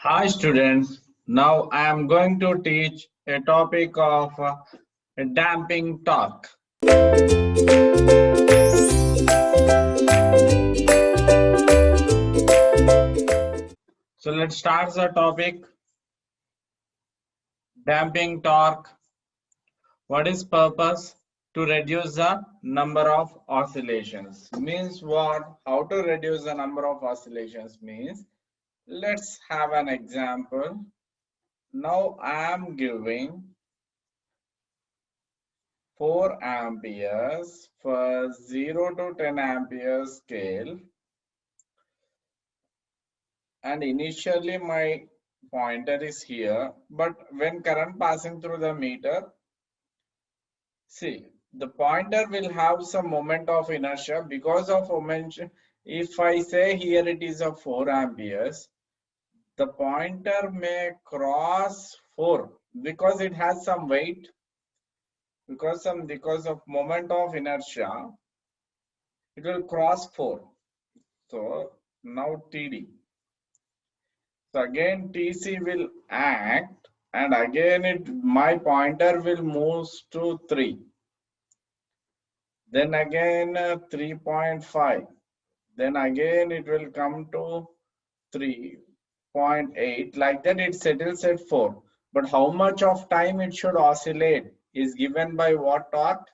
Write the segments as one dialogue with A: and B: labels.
A: Hi students, now I am going to teach a topic of damping torque. So let's start the topic. Damping torque. What is purpose? To reduce the number of oscillations. Means what? How to reduce the number of oscillations means. Let's have an example. Now I am giving 4 amperes for 0 to 10 amperes scale, and initially my pointer is here, but when current passing through the meter, see, the pointer will have some moment of inertia because of moment. If I say here it is a 4 amperes, the pointer may cross 4 because it has some weight, because of moment of inertia, it will cross 4. So now TD. So again TC will act, and again my pointer will move to 3. Then again 3.5. Then again it will come to 3.8. Like that it settles at 4. But how much of time it should oscillate is given by what torque?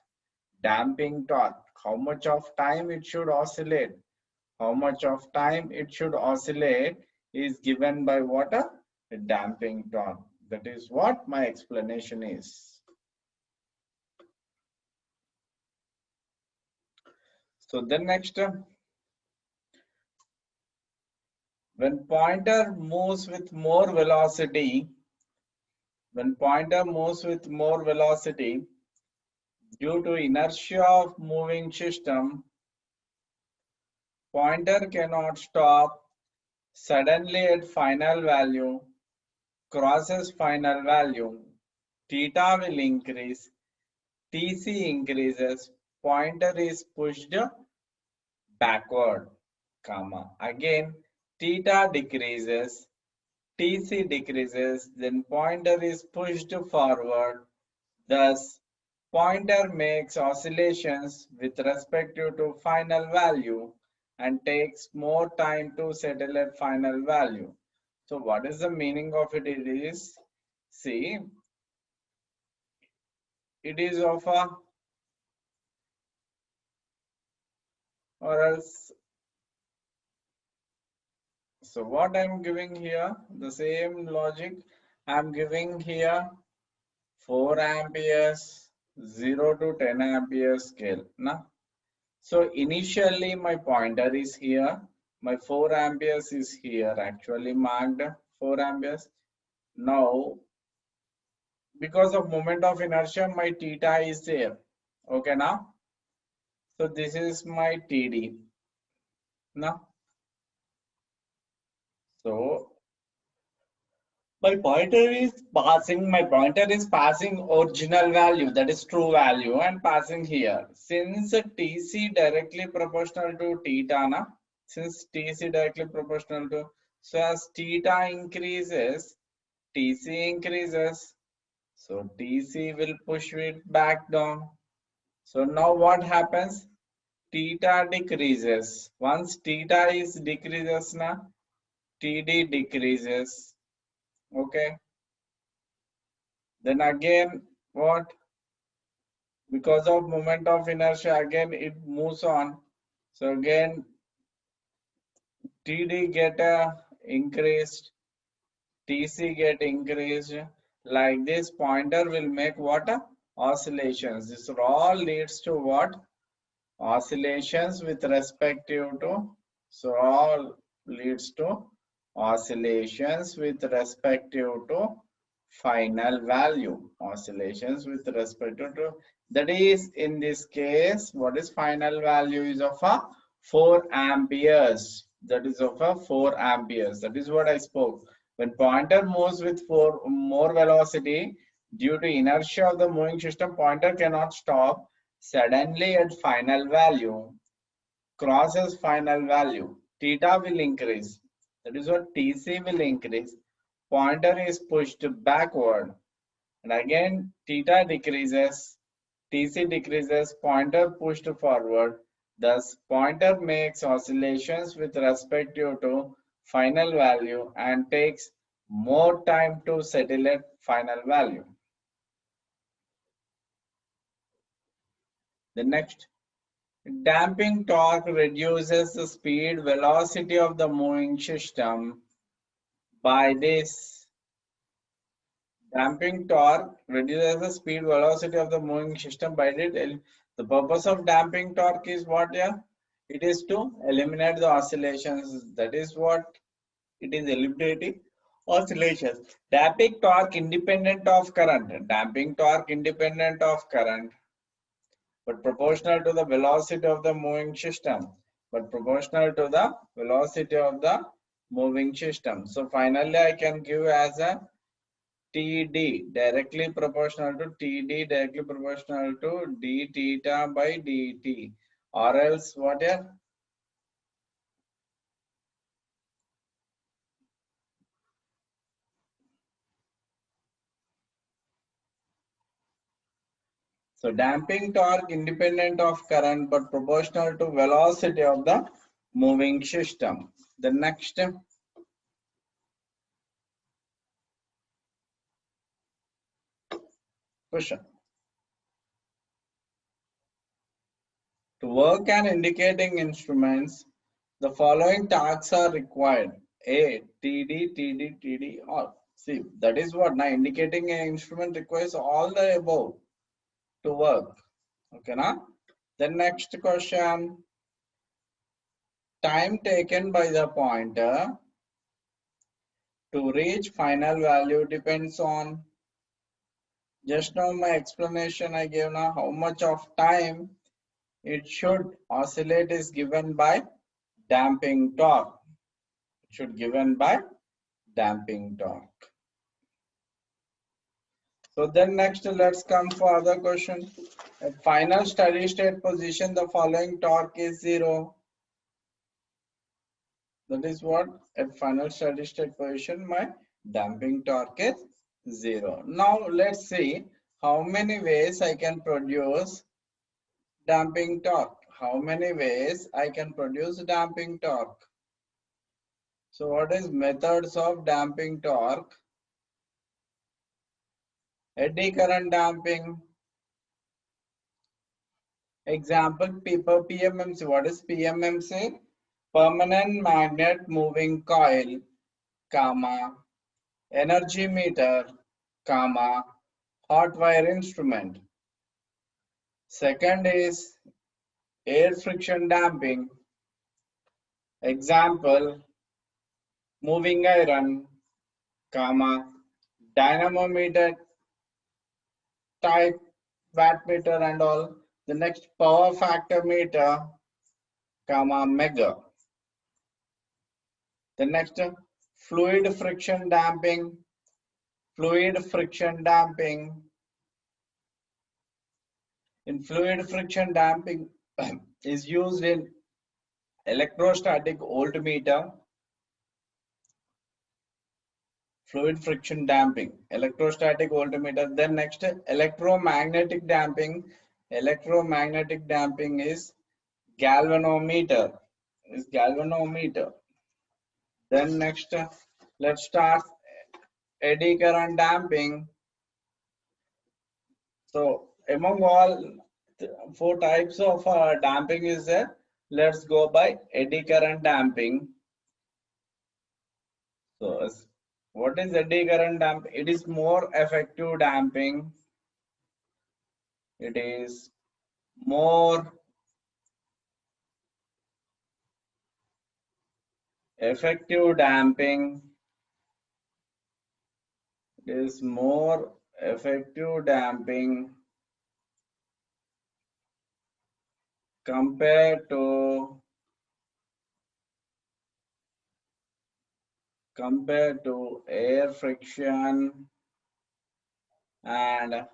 A: Damping torque. How much of time it should oscillate? How much of time it should oscillate is given by what? A damping torque. That is what my explanation is. So then next, when pointer moves with more velocity, due to inertia of moving system, pointer cannot stop suddenly at final value, crosses final value, theta will increase, TC increases, pointer is pushed backward, comma. Again, theta decreases, TC decreases, then pointer is pushed forward. Thus, pointer makes oscillations with respect to final value and takes more time to settle at final value. So what is the meaning of it? It is, see, it is of a, or else, so what I'm giving here, the same logic I'm giving here, 4 amperes, 0 to 10 amperes scale. Now, so initially my pointer is here, my 4 amperes is here, actually marked 4 amperes. Now, because of moment of inertia, my theta is there. Okay, now, so this is my TD. Now, so my pointer is passing original value, that is true value, and passing here. Since TC directly proportional to theta, na? Since TC directly proportional to, so as theta increases, TC increases, so TC will push it back down. So now what happens? Theta decreases. Once theta is decreases, na, TD decreases. Okay. Then again, what? Because of moment of inertia, again it moves on. So again, TD get increased, TC get increased. Like this, pointer will make what? Oscillations. This all leads to what? Oscillations with respective to. So all leads to oscillations with respective to final value. Oscillations with respect to, that is, in this case, what is final value is of a 4 amperes. That is of a 4 amperes. That is what I spoke. When pointer moves with more velocity, due to inertia of the moving system, pointer cannot stop suddenly at final value, crosses final value. Theta will increase. That is what TC will increase. pointer is pushed backward, and again theta decreases, TC decreases, pointer pushed forward. Thus, pointer makes oscillations with respect to final value and takes more time to settle at final value. The next, damping torque reduces the speed velocity of the moving system by this. Damping torque reduces the speed velocity of the moving system by it. The purpose of damping torque is what? Yeah, it is to eliminate the oscillations. That is what it is, eliminating oscillations. Damping torque independent of current. Damping torque independent of current, but proportional to the velocity of the moving system. But proportional to the velocity of the moving system. So finally, I can give as a TD directly proportional to TD directly proportional to d theta by dt, or else what? Yeah, so damping torque independent of current but proportional to velocity of the moving system. The next question. To work an indicating instruments, the following tasks are required. A, TD, TD, TD, all. See, that is what now indicating an instrument requires all the above to work. Okay, now? The next question. Time taken by the pointer to reach final value depends on, just now my explanation I gave now, how much of time it should oscillate is given by damping torque. It should given by damping torque. So then next let's come for other question. At final steady state position, the following torque is 0. That is what? At final steady state position, my damping torque is 0. Now let's see how many ways I can produce damping torque. How many ways I can produce damping torque? So what is methods of damping torque? Eddy current damping. Example, PMMC. What is PMMC? Permanent magnet moving coil, comma, energy meter, comma, hot wire instrument. Second is air friction damping. Example, moving iron, comma, dynamometer type, wattmeter and all. The next, power factor meter, comma, mega. The next, fluid friction damping. Fluid friction damping. In fluid friction damping is used in electrostatic voltmeter. Fluid friction damping, electrostatic voltmeter. Then next, electromagnetic damping. Electromagnetic damping is galvanometer. Then next, let's start eddy current damping. So among all four types of damping is there. Let's go by eddy current damping. So what is eddy current damping? It is more effective damping. It is more effective damping. It is more effective damping compared to air friction and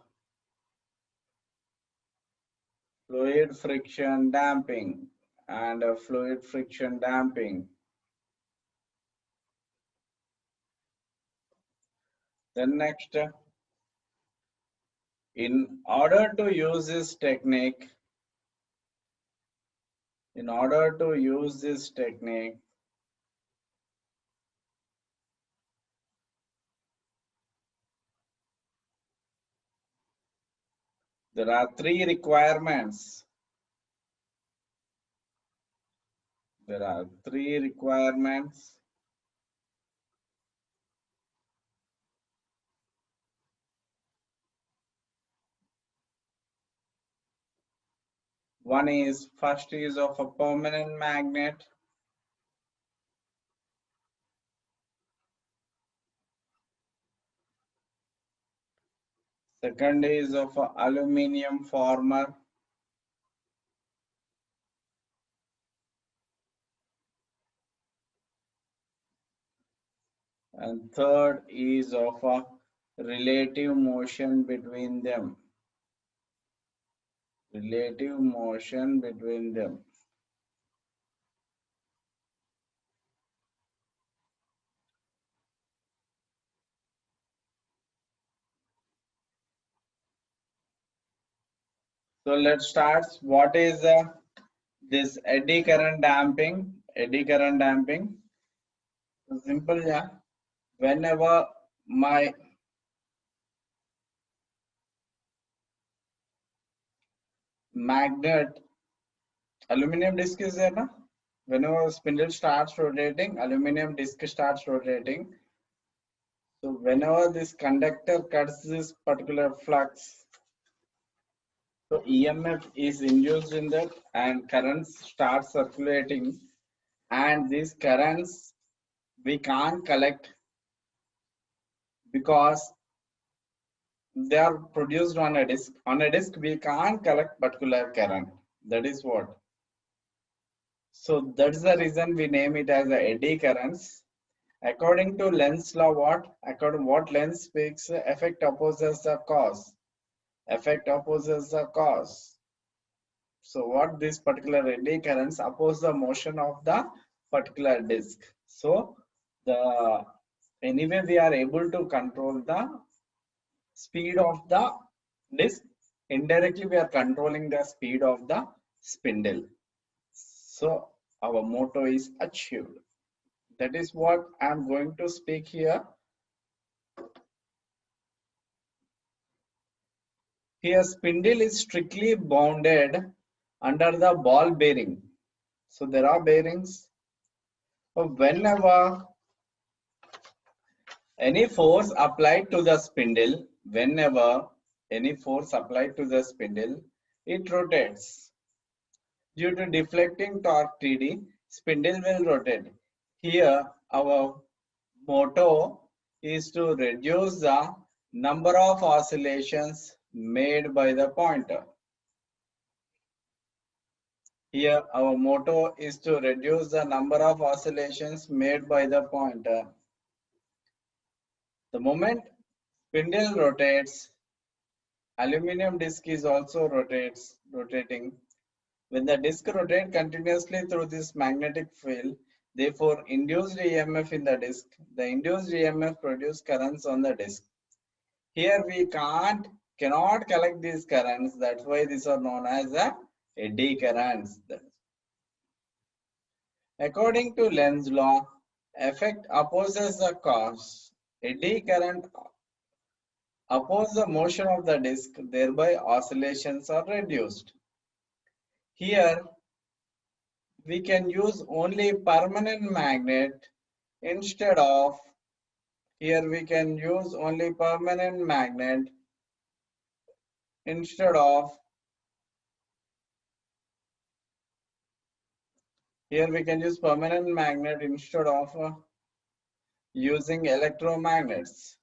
A: fluid friction damping fluid friction damping. Then next, in order to use this technique, there are three requirements. There are three requirements. One is first is of a permanent magnet. Second is of a aluminium former. And third is of a relative motion between them. Relative motion between them. So let's start. What is this eddy current damping? Eddy current damping. Simple, yeah. Whenever my magnet, aluminum disc is there, na? Whenever spindle starts rotating, aluminum disc starts rotating. So whenever this conductor cuts this particular flux, so EMF is induced in that and currents start circulating, and these currents we can't collect because they are produced on a disk. On a disk we can't collect particular current. That is what. So that's the reason we name it as a eddy currents. According to Lenz's law, what Lenz speaks, effect opposes the cause. Effect opposes the cause. So what this particular eddy currents oppose the motion of the particular disk. So the anyway we are able to control the speed of the disk. Indirectly we are controlling the speed of the spindle. So our motto is achieved. That is what I am going to speak here. Here spindle is strictly bounded under the ball bearing. So there are bearings. So whenever any force applied to the spindle, it rotates. Due to deflecting torque Td, spindle will rotate. Here our motto is to reduce the number of oscillations made by the pointer. Here our motto is to reduce the number of oscillations made by the pointer. The moment spindle rotates, aluminum disc is also rotating. When the disc rotates continuously through this magnetic field, therefore induced EMF in the disc, the induced EMF produces currents on the disc. Here we cannot collect these currents. That's why these are known as the eddy currents. According to Lenz's law, effect opposes the cause. Eddy current opposes the motion of the disc, thereby oscillations are reduced. Here we can use only permanent magnet instead of here we can use only permanent magnet instead of here we can use permanent magnet instead of using electromagnets,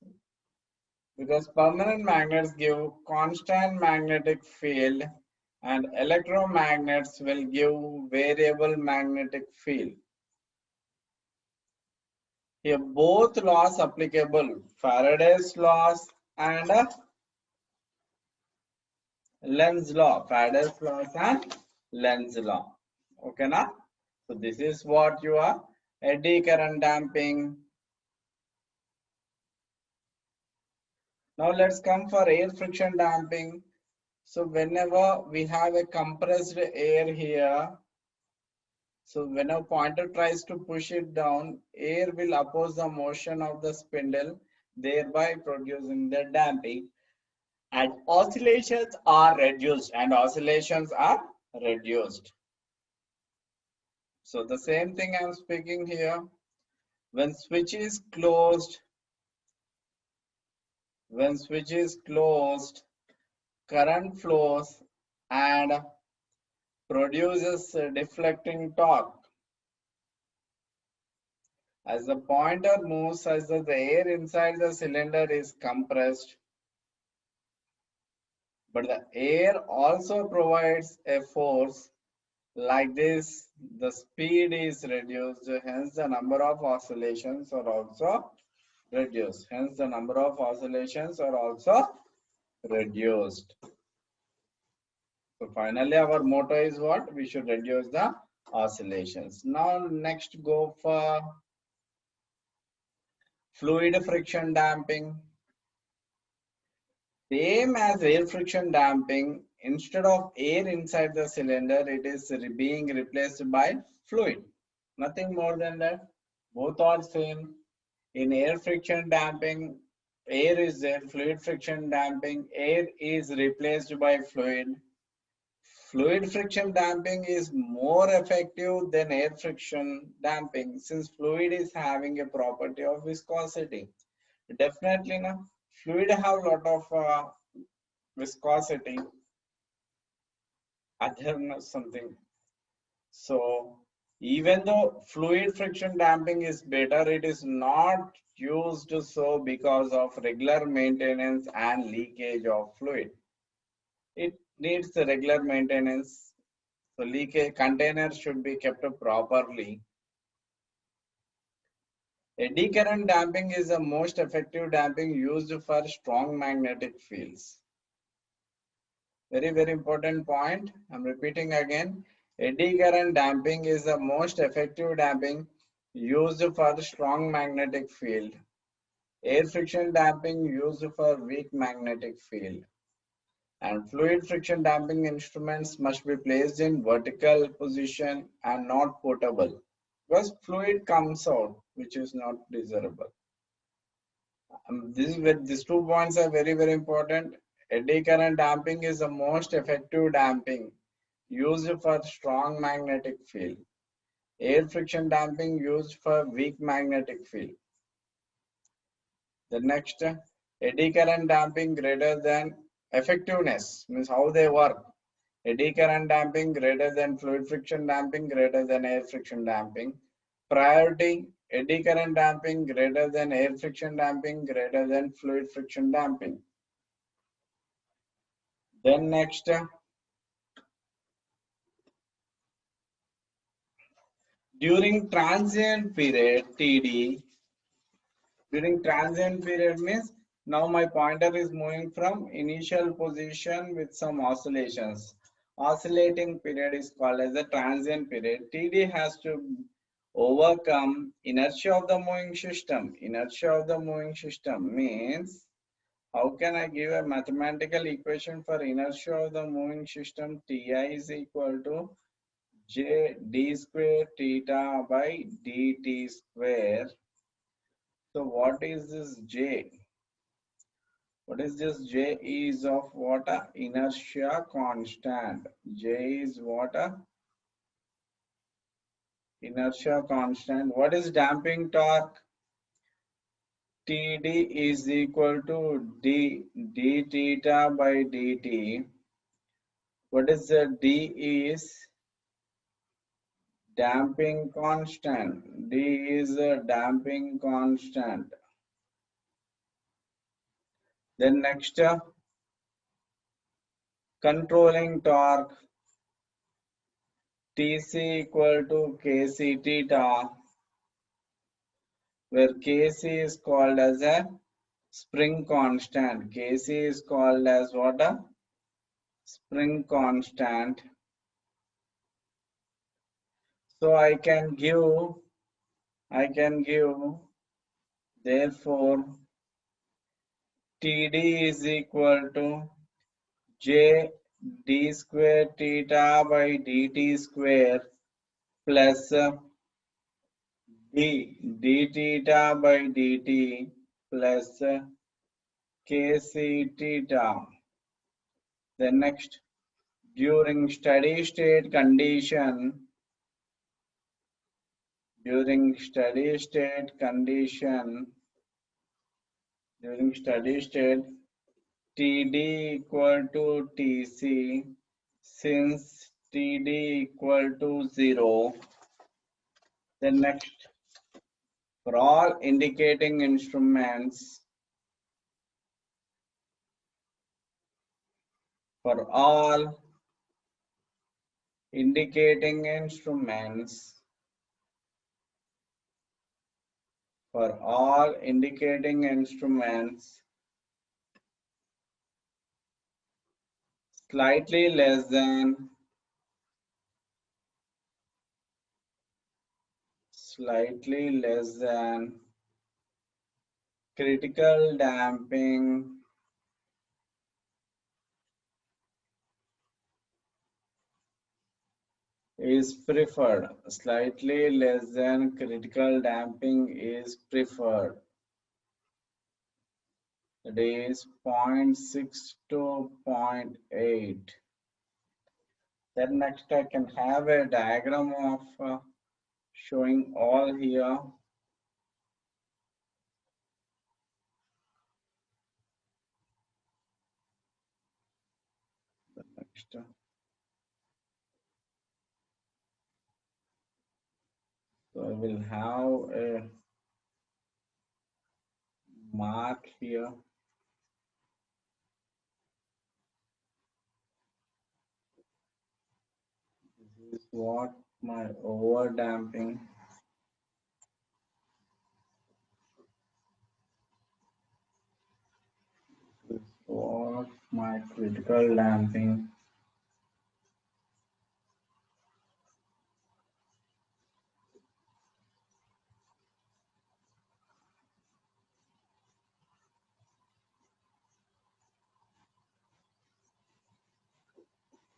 A: because permanent magnets give constant magnetic field and electromagnets will give variable magnetic field. Here both laws applicable, Faraday's laws and Lenz's law, Faraday's laws and Lenz's law. Okay, na? So this is what you are eddy current damping. Now let's come for air friction damping. So whenever we have a compressed air here, so when a pointer tries to push it down, air will oppose the motion of the spindle, thereby producing the damping. And oscillations are reduced. So the same thing I'm speaking here. When switch is closed, current flows and produces a deflecting torque. As the pointer moves, as the air inside the cylinder is compressed, but the air also provides a force. Like this, the speed is reduced, hence the number of oscillations are also reduced. So finally, our motto is what? We should reduce the oscillations. Now, next go for fluid friction damping. Same as air friction damping, instead of air inside the cylinder, it is being replaced by fluid. Nothing more than that. Both are same. In air friction damping, air is there. Fluid friction damping, air is replaced by fluid. Fluid friction damping is more effective than air friction damping since fluid is having a property of viscosity. Definitely, no. Fluid have a lot of viscosity, adherence something. So even though fluid friction damping is better, it is not used so because of regular maintenance and leakage of fluid. It needs the regular maintenance. So leakage containers should be kept properly. Eddy current damping is the most effective damping used for strong magnetic fields. Very, very important point. I'm repeating again. Eddy current damping is the most effective damping used for strong magnetic field. Air friction damping used for weak magnetic field. And fluid friction damping instruments must be placed in vertical position and not portable because fluid comes out which is not desirable. These 2 points are very, very important. Eddy current damping is the most effective damping used for strong magnetic field. Air friction damping used for weak magnetic field. The next, eddy current damping greater than effectiveness means how they work. Eddy current damping greater than fluid friction damping greater than air friction damping. Priority, eddy current damping greater than air friction damping greater than fluid friction damping. Then next, during transient period TD, during transient period means now my pointer is moving from initial position with some oscillations. Oscillating period is called as the transient period. TD has to overcome inertia of the moving system. Inertia of the moving system means how can I give a mathematical equation for inertia of the moving system? Ti is equal to J d square theta by dt square. So what is this J? What is this? J is of what? Inertia constant. J is what? Inertia constant. What is damping torque? Td is equal to d theta by dt. What is the d is damping constant. D is a damping constant. Then next, controlling torque. Tc equal to Kc theta, where Kc is called as a spring constant. Kc is called as what? A spring constant. So I can give, therefore, TD is equal to J d square theta by dt square plus d d theta by dt plus kc theta. Then next, during steady state condition, during steady state, TD equal to TC, since TD equal to 0. Then next, for all indicating instruments, for all indicating instruments, for all indicating instruments, slightly less than critical damping is preferred. Slightly less than critical damping is preferred. That is 0.6 to 0.8. Then next I can have a diagram of showing all here. Next, so I will have a mark here. This is what my over damping. This is what my critical damping.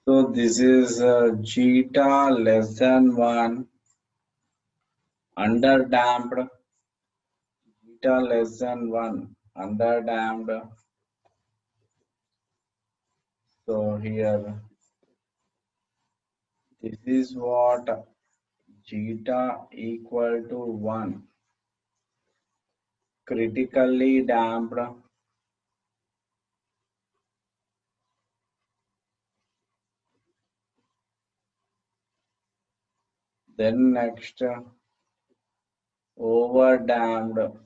A: So this is zeta less than 1, under damped, zeta less than 1, under damped. So here, this is what zeta equal to 1, critically damped. Then next, over damped,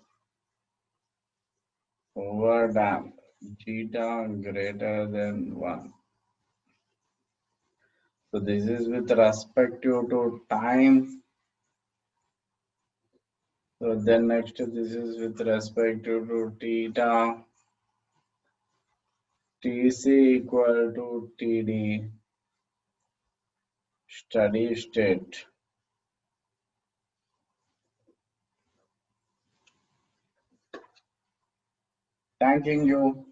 A: zeta greater than 1. So this is with respect to time. So then next, this is with respect to theta. Tc equal to Td, steady state. Thanking you.